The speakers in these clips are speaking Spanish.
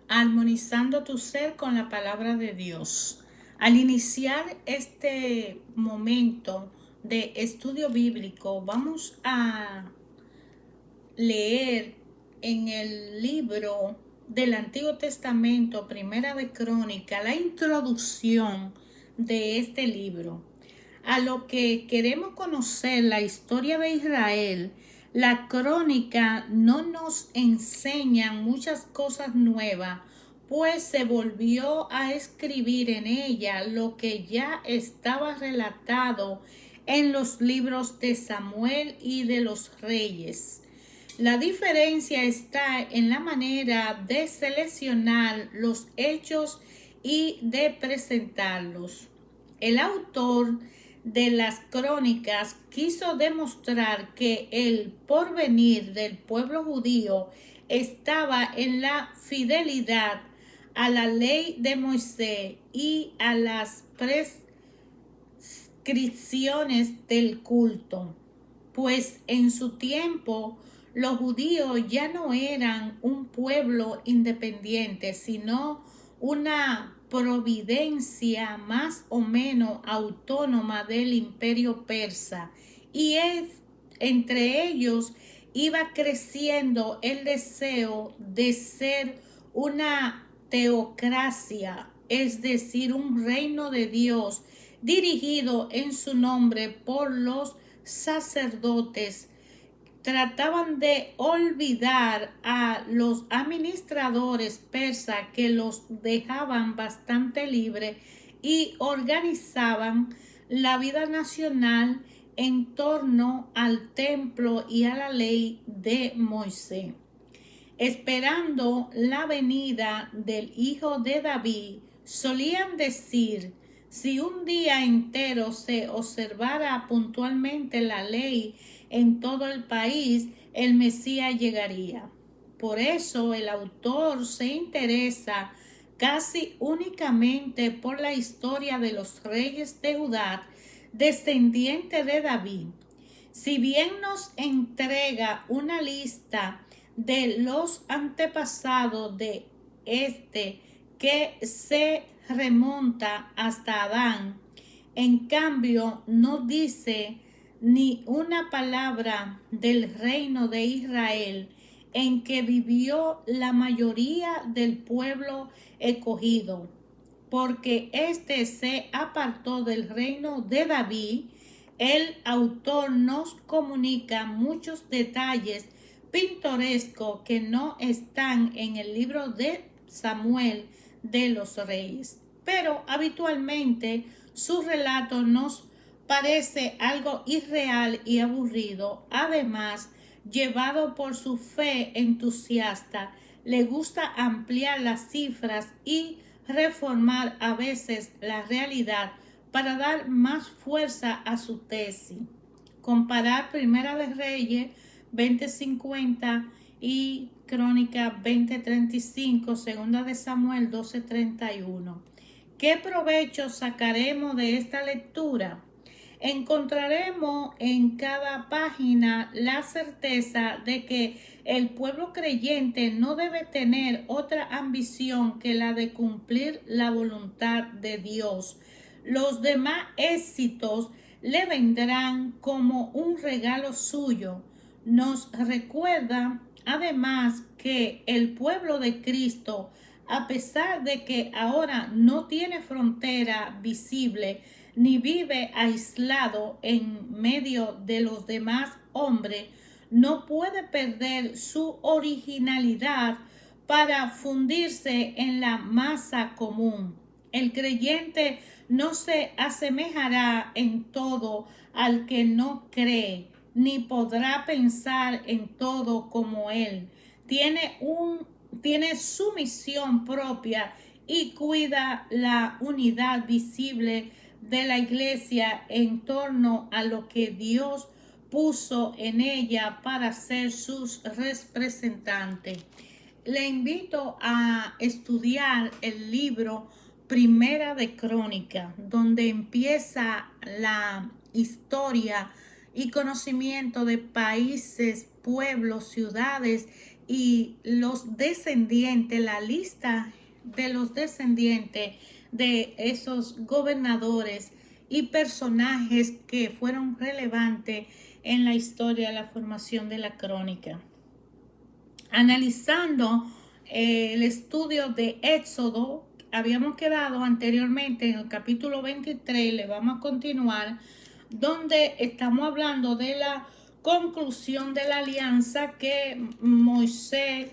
Armonizando tu ser con la palabra de Dios. Al iniciar este momento de estudio bíblico, vamos a leer en el libro del Antiguo Testamento, Primera de Crónica, la introducción de este libro. A lo que queremos conocer la historia de Israel, la crónica no nos enseña muchas cosas nuevas, pues se volvió a escribir en ella lo que ya estaba relatado en los libros de Samuel y de los Reyes. La diferencia está en la manera de seleccionar los hechos y de presentarlos. El autor de las crónicas quiso demostrar que el porvenir del pueblo judío estaba en la fidelidad a la ley de Moisés y a las prescripciones del culto, pues en su tiempo los judíos ya no eran un pueblo independiente, sino una providencia más o menos autónoma del imperio persa, y entre ellos iba creciendo el deseo de ser una teocracia, es decir, un reino de Dios dirigido en su nombre por los sacerdotes. Trataban de olvidar a los administradores persas, que los dejaban bastante libres, y organizaban la vida nacional en torno al templo y a la ley de Moisés. Esperando la venida del hijo de David, solían decir: si un día entero se observara puntualmente la ley en todo el país, el Mesías llegaría. Por eso el autor se interesa casi únicamente por la historia de los reyes de Judá, descendiente de David. Si bien nos entrega una lista de los antepasados de este que se remonta hasta Adán, en cambio no dice ni una palabra del reino de Israel, en que vivió la mayoría del pueblo escogido, porque éste se apartó del reino de David. El autor nos comunica muchos detalles pintorescos que no están en el libro de Samuel de los Reyes, pero habitualmente su relato nos parece algo irreal y aburrido. Además, llevado por su fe entusiasta, le gusta ampliar las cifras y reformar a veces la realidad para dar más fuerza a su tesis. Comparar Primera de Reyes 20:50 y Crónica 20:35, Segunda de Samuel 12:31. ¿Qué provecho sacaremos de esta lectura? Encontraremos en cada página la certeza de que el pueblo creyente no debe tener otra ambición que la de cumplir la voluntad de Dios. Los demás éxitos le vendrán como un regalo suyo. Nos recuerda además que el pueblo de Cristo, a pesar de que ahora no tiene frontera visible ni vive aislado en medio de los demás hombres, no puede perder su originalidad para fundirse en la masa común. El creyente no se asemejará en todo al que no cree, ni podrá pensar en todo como él. Tiene su misión propia y cuida la unidad visible de la iglesia en torno a lo que Dios puso en ella para ser sus representantes. Le invito a estudiar el libro Primera de Crónica, donde empieza la historia y conocimiento de países, pueblos, ciudades y los descendientes, la lista de los descendientes de esos gobernadores y personajes que fueron relevantes en la historia de la formación de la crónica. Analizando el estudio de Éxodo, habíamos quedado anteriormente en el capítulo 23, le vamos a continuar, donde estamos hablando de la conclusión de la alianza que Moisés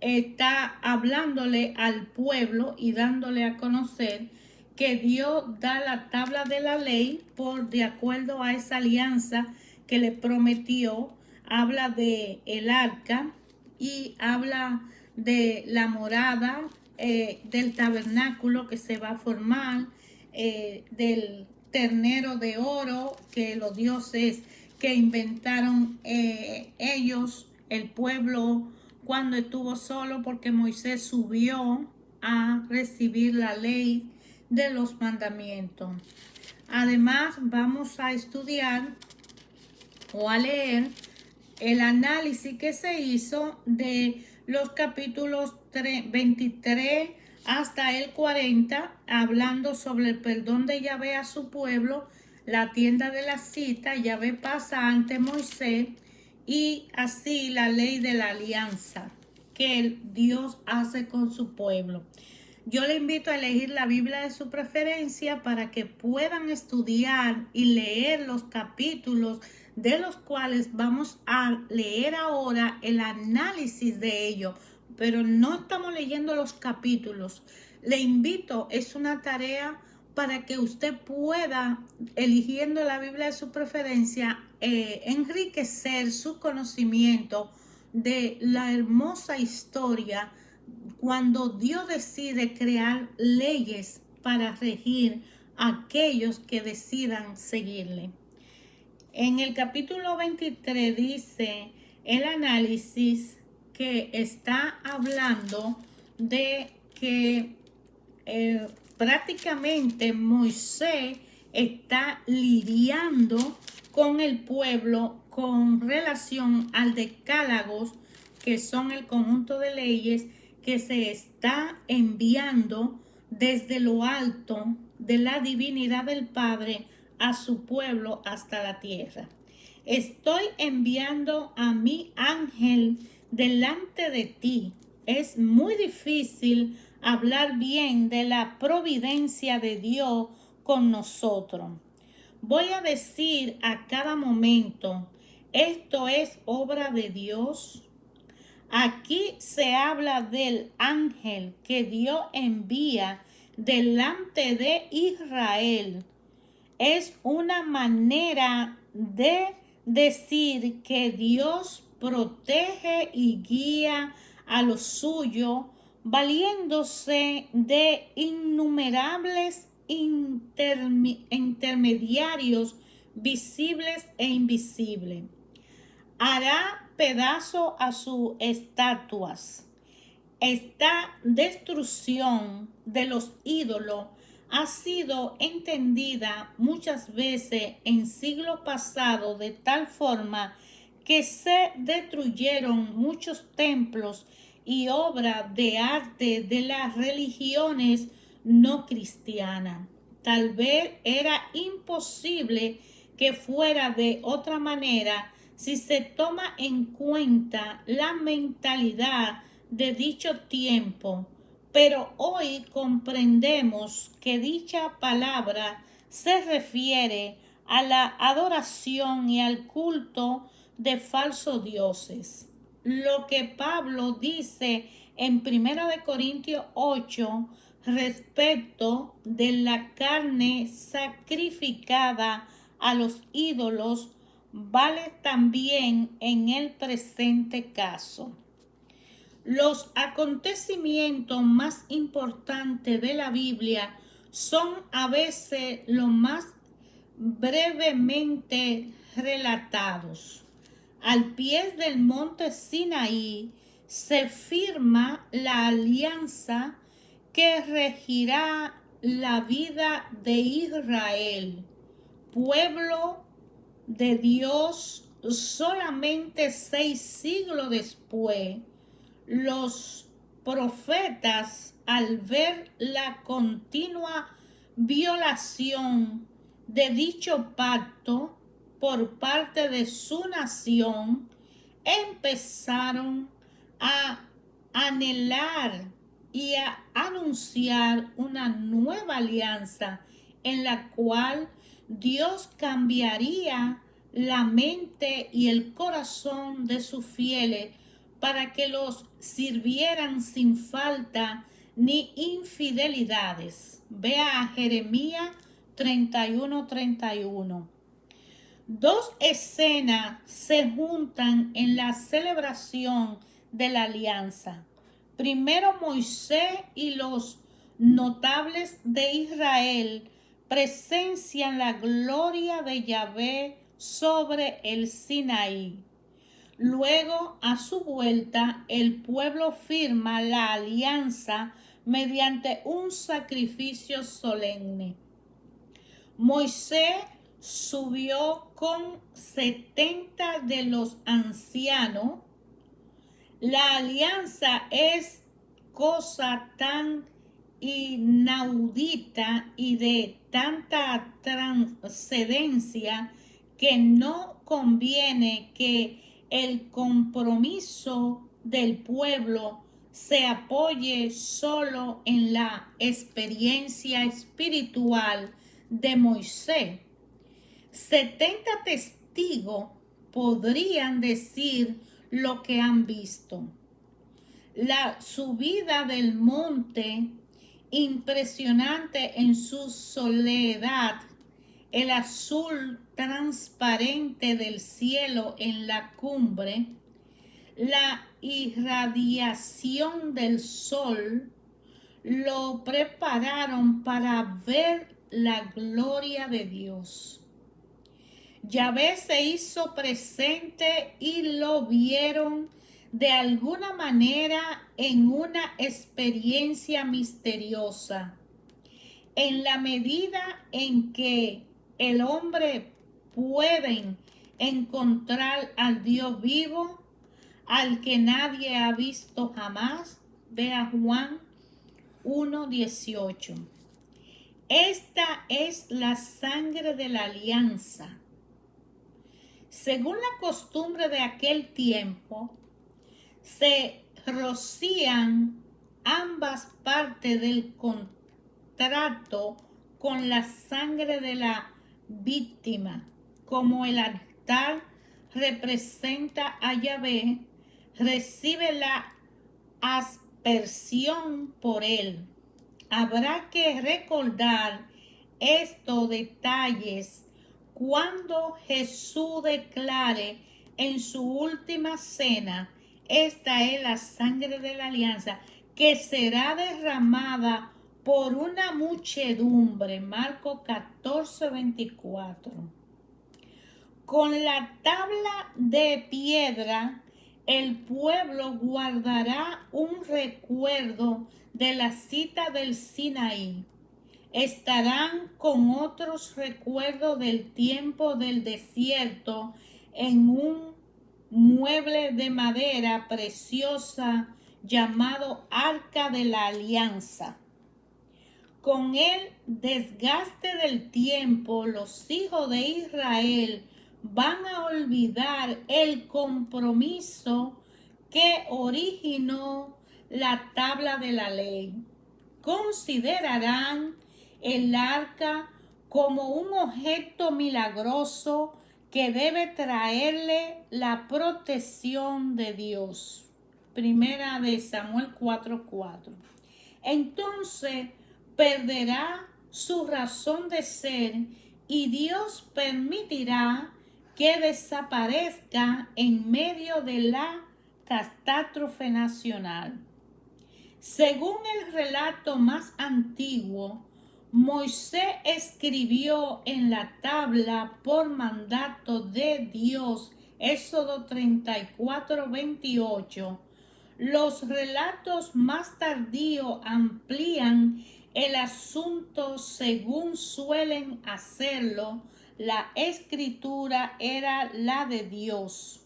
está hablándole al pueblo y dándole a conocer que Dios da la tabla de la ley por de acuerdo a esa alianza que le prometió. Habla de el arca y habla de la morada, del tabernáculo que se va a formar, del ternero de oro, que los dioses que inventaron ellos, el pueblo, cuando estuvo solo, porque Moisés subió a recibir la ley de los mandamientos. Además, vamos a estudiar o a leer el análisis que se hizo de los capítulos 23 hasta el 40, hablando sobre el perdón de Yahvé a su pueblo, la tienda de la cita, Yahvé pasa ante Moisés, y así la ley de la alianza que Dios hace con su pueblo. Yo le invito a elegir la Biblia de su preferencia para que puedan estudiar y leer los capítulos de los cuales vamos a leer ahora el análisis de ellos, pero no estamos leyendo los capítulos. Le invito, es una tarea para que usted pueda, eligiendo la Biblia de su preferencia, enriquecer su conocimiento de la hermosa historia cuando Dios decide crear leyes para regir a aquellos que decidan seguirle. En el capítulo 23 dice el análisis que está hablando de que prácticamente Moisés está lidiando con el pueblo con relación al decálogos, que son el conjunto de leyes que se está enviando desde lo alto de la divinidad del Padre a su pueblo hasta la tierra. Estoy enviando a mi ángel delante de ti. Es muy difícil hablar bien de la providencia de Dios con nosotros. Voy a decir a cada momento, esto es obra de Dios. Aquí se habla del ángel que Dios envía delante de Israel. Es una manera de decir que Dios protege y guía a los suyos, valiéndose de innumerables intermediarios visibles e invisibles. Hará pedazo a sus estatuas. Esta destrucción de los ídolos ha sido entendida muchas veces en siglos pasados de tal forma que se destruyeron muchos templos y obras de arte de las religiones no cristianas. Tal vez era imposible que fuera de otra manera si se toma en cuenta la mentalidad de dicho tiempo, pero hoy comprendemos que dicha palabra se refiere a la adoración y al culto de falsos dioses. Lo que Pablo dice en 1 Corintios 8 respecto de la carne sacrificada a los ídolos vale también en el presente caso. Los acontecimientos más importantes de la Biblia son a veces los más brevemente relatados. Al pie del monte Sinaí se firma la alianza que regirá la vida de Israel, pueblo de Dios solamente 6 siglos después, los profetas, al ver la continua violación de dicho pacto por parte de su nación, empezaron a anhelar y a anunciar una nueva alianza en la cual Dios cambiaría la mente y el corazón de sus fieles para que los sirvieran sin falta ni infidelidades. Vea a Jeremías 31:31. Dos escenas se juntan en la celebración de la alianza. Primero, Moisés y los notables de Israel presencian la gloria de Yahvé sobre el Sinaí. Luego, a su vuelta, el pueblo firma la alianza mediante un sacrificio solemne. Moisés subió con 70 de los ancianos. La alianza es cosa tan inaudita y de tanta trascendencia que no conviene que el compromiso del pueblo se apoye solo en la experiencia espiritual de Moisés. 70 testigos podrían decir lo que han visto. La subida del monte, impresionante en su soledad, el azul transparente del cielo en la cumbre, la irradiación del sol, lo prepararon para ver la gloria de Dios. Yahvé se hizo presente y lo vieron de alguna manera en una experiencia misteriosa. En la medida en que el hombre puede encontrar al Dios vivo, al que nadie ha visto jamás, vea Juan 1:18. Esta es la sangre de la alianza. Según la costumbre de aquel tiempo, se rocían ambas partes del contrato con la sangre de la víctima. Como el altar representa a Yahvé, recibe la aspersión por él. Habrá que recordar estos detalles cuando Jesús declare en su última cena: esta es la sangre de la alianza que será derramada por una muchedumbre. Marcos 14:24. Con la tabla de piedra, el pueblo guardará un recuerdo de la cita del Sinaí. Estarán con otros recuerdos del tiempo del desierto en un mueble de madera preciosa llamado Arca de la Alianza. Con el desgaste del tiempo, los hijos de Israel van a olvidar el compromiso que originó la tabla de la ley. Considerarán el arca como un objeto milagroso que debe traerle la protección de Dios. Primera de Samuel 4:4. Entonces perderá su razón de ser y Dios permitirá que desaparezca en medio de la catástrofe nacional. Según el relato más antiguo, Moisés escribió en la tabla por mandato de Dios, Éxodo 34:28. Los relatos más tardíos amplían el asunto según suelen hacerlo la escritura era la de Dios.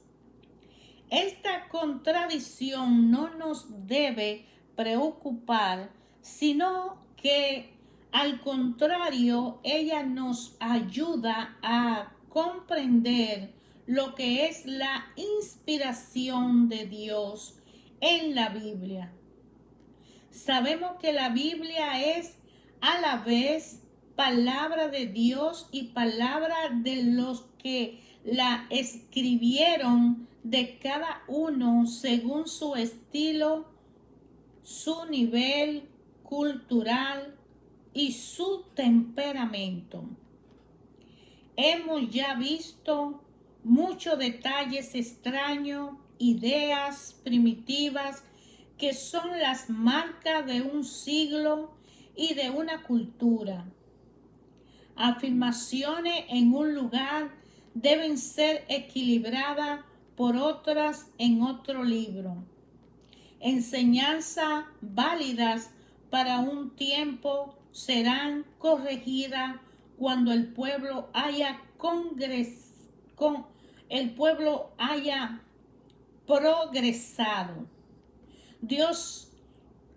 Esta contradicción no nos debe preocupar, sino que al contrario, ella nos ayuda a comprender lo que es la inspiración de Dios en la Biblia. Sabemos que la Biblia es a la vez palabra de Dios y palabra de los que la escribieron, de cada uno según su estilo, su nivel cultural y su temperamento. Hemos ya visto muchos detalles extraños, ideas primitivas que son las marcas de un siglo y de una cultura. Afirmaciones en un lugar deben ser equilibradas por otras en otro libro. Enseñanzas válidas para un tiempo serán corregidas cuando el pueblo haya progresado. Dios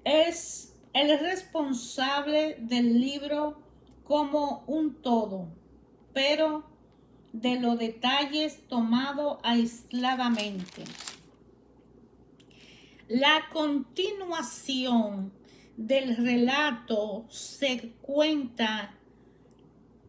es el responsable del libro como un todo, pero de los detalles tomados aisladamente. La continuación del relato se cuenta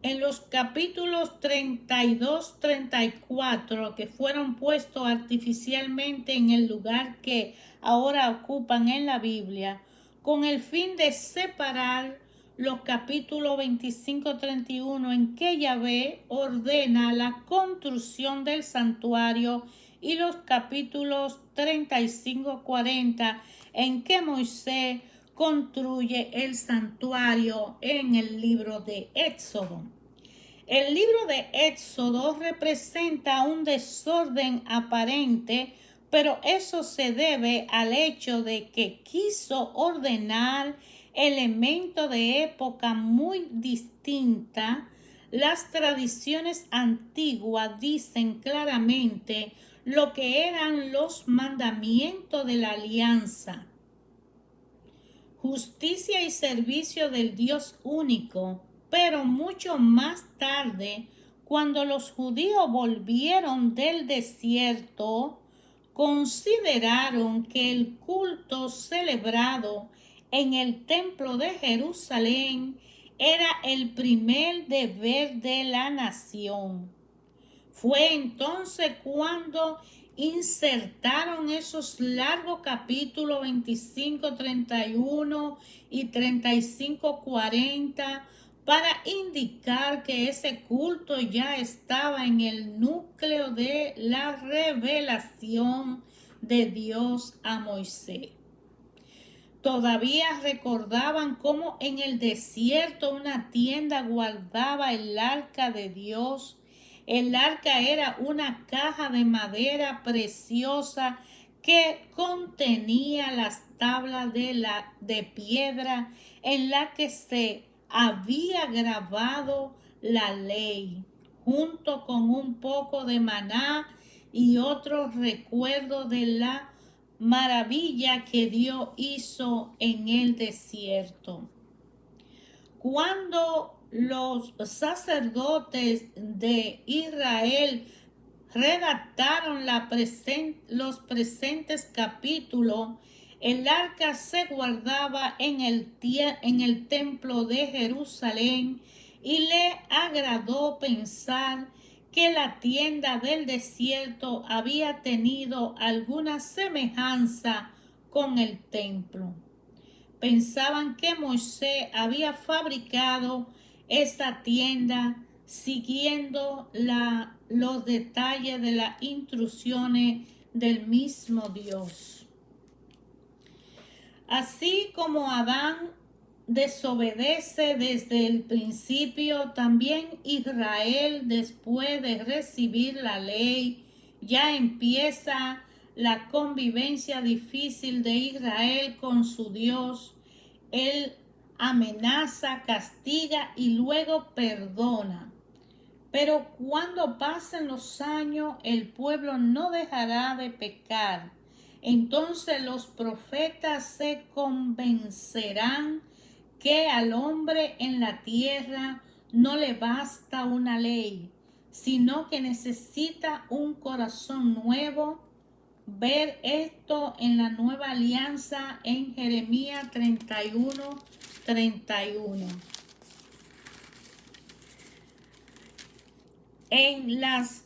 en los capítulos 32-34 que fueron puestos artificialmente en el lugar que ahora ocupan en la Biblia, con el fin de separar los capítulos 25-31 en que Yahvé ordena la construcción del santuario y los capítulos 35-40 en que Moisés construye el santuario en el libro de Éxodo. El libro de Éxodo representa un desorden aparente, pero eso se debe al hecho de que quiso ordenar elementos de época muy distinta. Las tradiciones antiguas dicen claramente lo que eran los mandamientos de la alianza, justicia y servicio del Dios único. Pero mucho más tarde, cuando los judíos volvieron del desierto, consideraron que el culto celebrado en el templo de Jerusalén era el primer deber de la nación. Fue entonces cuando insertaron esos largos capítulos 25-31 y 35-40 para indicar que ese culto ya estaba en el núcleo de la revelación de Dios a Moisés. Todavía recordaban cómo en el desierto una tienda guardaba el arca de Dios. El arca era una caja de madera preciosa que contenía las tablas de piedra en la que se había grabado la ley, junto con un poco de maná y otros recuerdos de la maravilla que Dios hizo en el desierto. Cuando los sacerdotes de Israel redactaron los presentes capítulos, el arca se guardaba en el templo de Jerusalén, y le agradó pensar que la tienda del desierto había tenido alguna semejanza con el templo. Pensaban que Moisés había fabricado esa tienda siguiendo los detalles de las instrucciones del mismo Dios. Así como Adán desobedece desde el principio, también Israel, después de recibir la ley, ya empieza la convivencia difícil de Israel con su Dios. Él amenaza, castiga y luego perdona. Pero cuando pasen los años, el pueblo no dejará de pecar. Entonces los profetas se convencerán que al hombre en la tierra no le basta una ley, sino que necesita un corazón nuevo. Ver esto en la nueva alianza en Jeremías 31:31. En las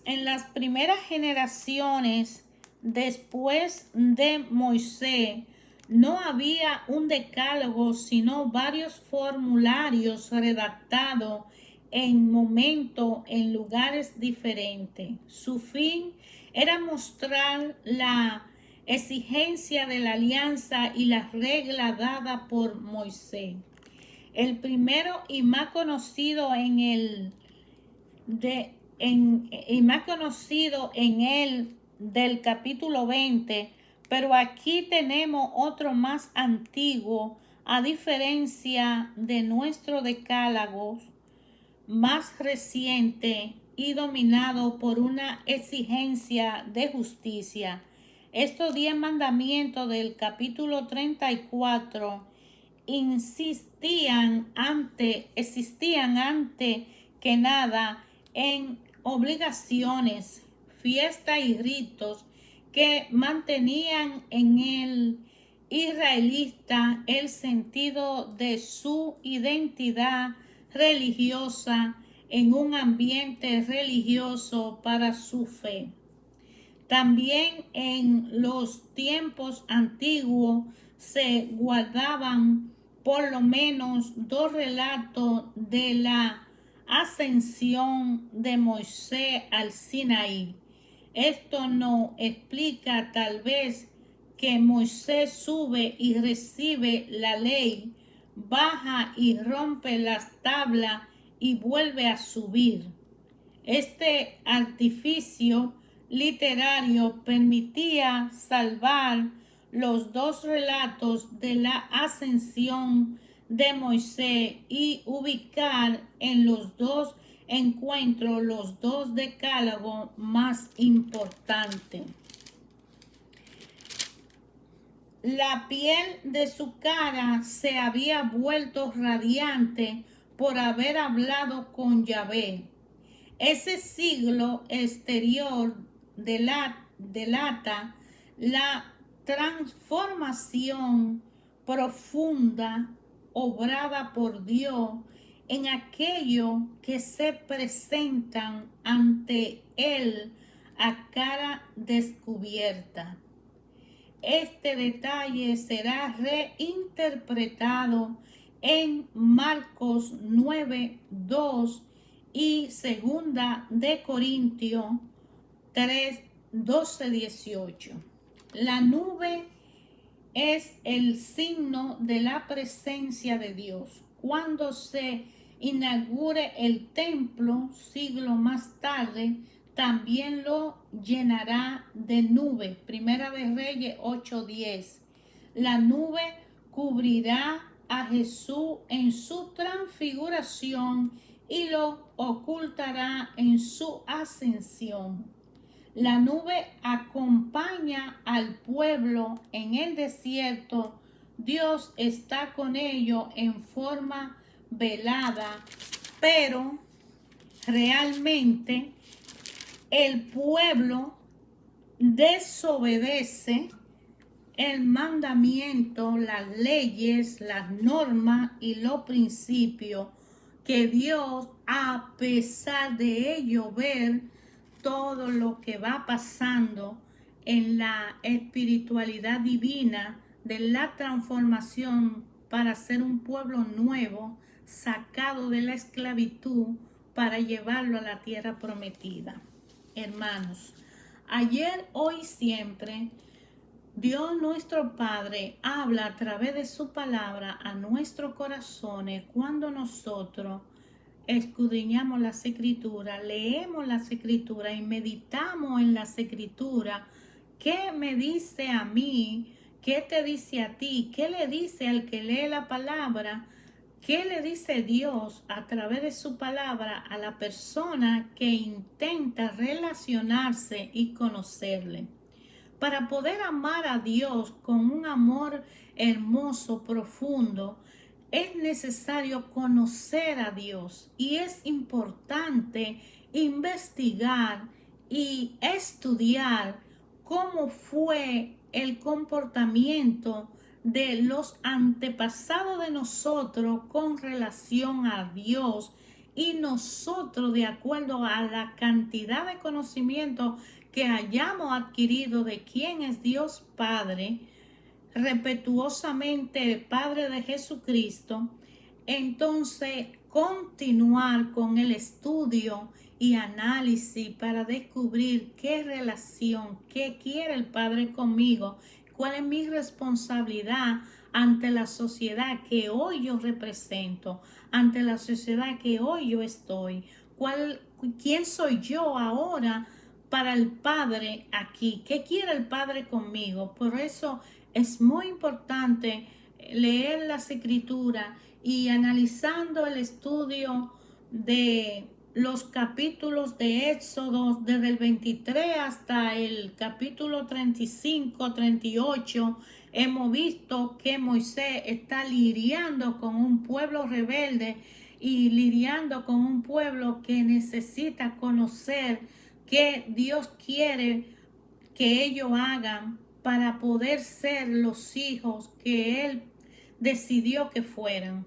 primeras generaciones después de Moisés no había un decálogo, sino varios formularios redactados en momentos en lugares diferentes. Su fin era mostrar la exigencia de la alianza y las reglas dadas por Moisés. El primero y más conocido en él del capítulo 20, pero aquí tenemos otro más antiguo, a diferencia de nuestro decálogo más reciente y dominado por una exigencia de justicia. Estos 10 mandamientos del capítulo 34 existían antes que nada en obligaciones, fiestas y ritos que mantenían en el israelita el sentido de su identidad religiosa en un ambiente religioso para su fe. También en los tiempos antiguos se guardaban por lo menos 2 relatos de la ascensión de Moisés al Sinaí. Esto nos explica tal vez que Moisés sube y recibe la ley, baja y rompe las tablas y vuelve a subir. Este artificio literario permitía salvar los 2 relatos de la ascensión de Moisés y ubicar en los 2 encuentros los 2 decálogos más importantes. La piel de su cara se había vuelto radiante por haber hablado con Yahvé. Ese siglo exterior delata la transformación profunda obrada por Dios en aquellos que se presentan ante Él a cara descubierta. Este detalle será reinterpretado en Marcos 9:2 y segunda de Corintios 3:12-18. La nube es el signo de la presencia de Dios. Cuando se inaugure el templo, siglo más tarde, también lo llenará de nube. Primera de Reyes 8:10. La nube cubrirá a Jesús en su transfiguración y lo ocultará en su ascensión. La nube acompaña al pueblo en el desierto. Dios está con ellos en forma velada, pero realmente el pueblo desobedece el mandamiento, las leyes, las normas y los principios que Dios, a pesar de ello, ver todo lo que va pasando en la espiritualidad divina de la transformación para ser un pueblo nuevo, sacado de la esclavitud para llevarlo a la tierra prometida. Hermanos, ayer, hoy, siempre, Dios nuestro Padre habla a través de su palabra a nuestros corazones cuando nosotros escudriñamos las escrituras, leemos las escrituras y meditamos en las escrituras. ¿Qué me dice a mí? ¿Qué te dice a ti? ¿Qué le dice al que lee la palabra? ¿Qué le dice Dios a través de su palabra a la persona que intenta relacionarse y conocerle? Para poder amar a Dios con un amor hermoso, profundo, es necesario conocer a Dios y es importante investigar y estudiar cómo fue el comportamiento de los antepasados de nosotros con relación a Dios, y nosotros, de acuerdo a la cantidad de conocimiento que hayamos adquirido de quién es Dios Padre, respetuosamente Padre de Jesucristo, entonces continuar con el estudio y análisis para descubrir qué relación, qué quiere el Padre conmigo, cuál es mi responsabilidad ante la sociedad que hoy yo represento, ante la sociedad que hoy yo estoy, quién soy yo ahora para el Padre aquí, qué quiere el Padre conmigo. Por eso es muy importante leer las escrituras y analizando el estudio de los capítulos de Éxodo desde el 23 hasta el capítulo 35, 38, hemos visto que Moisés está lidiando con un pueblo rebelde y lidiando con un pueblo que necesita conocer qué Dios quiere que ellos hagan para poder ser los hijos que Él decidió que fueran.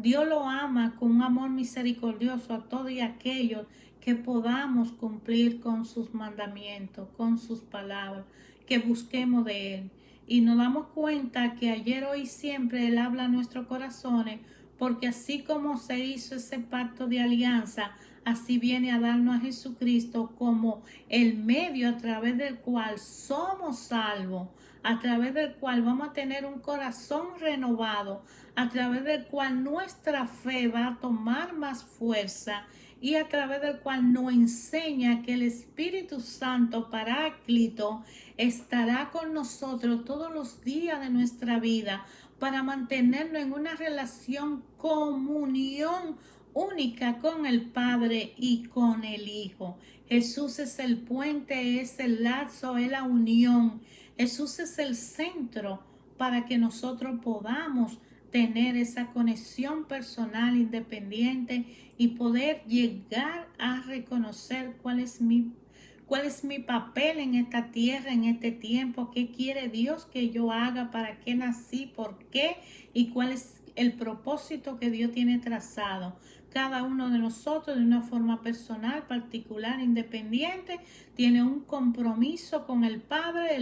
Dios lo ama con un amor misericordioso a todos y aquellos que podamos cumplir con sus mandamientos, con sus palabras, que busquemos de Él. Y nos damos cuenta que ayer, hoy y siempre Él habla a nuestros corazones, porque así como se hizo ese pacto de alianza, así viene a darnos a Jesucristo como el medio a través del cual somos salvos, a través del cual vamos a tener un corazón renovado, a través del cual nuestra fe va a tomar más fuerza y a través del cual nos enseña que el Espíritu Santo Paráclito estará con nosotros todos los días de nuestra vida para mantenernos en una relación, comunión única con el Padre y con el Hijo. Jesús es el puente, es el lazo, es la unión. Jesús es el centro para que nosotros podamos tener esa conexión personal independiente y poder llegar a reconocer cuál es mi papel en esta tierra, en este tiempo, qué quiere Dios que yo haga, para qué nací, por qué y cuál es el propósito que Dios tiene trazado. Cada uno de nosotros, de una forma personal, particular, independiente, tiene un compromiso con el Padre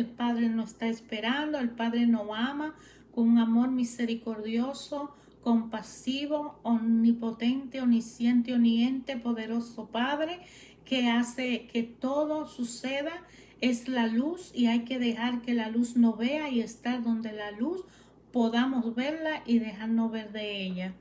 nos está esperando, el Padre nos ama con un amor misericordioso, compasivo, omnipotente, omnisciente, omniente, poderoso Padre, que hace que todo suceda. Es la luz y hay que dejar que la luz nos vea y estar donde la luz podamos verla y dejarnos ver de ella.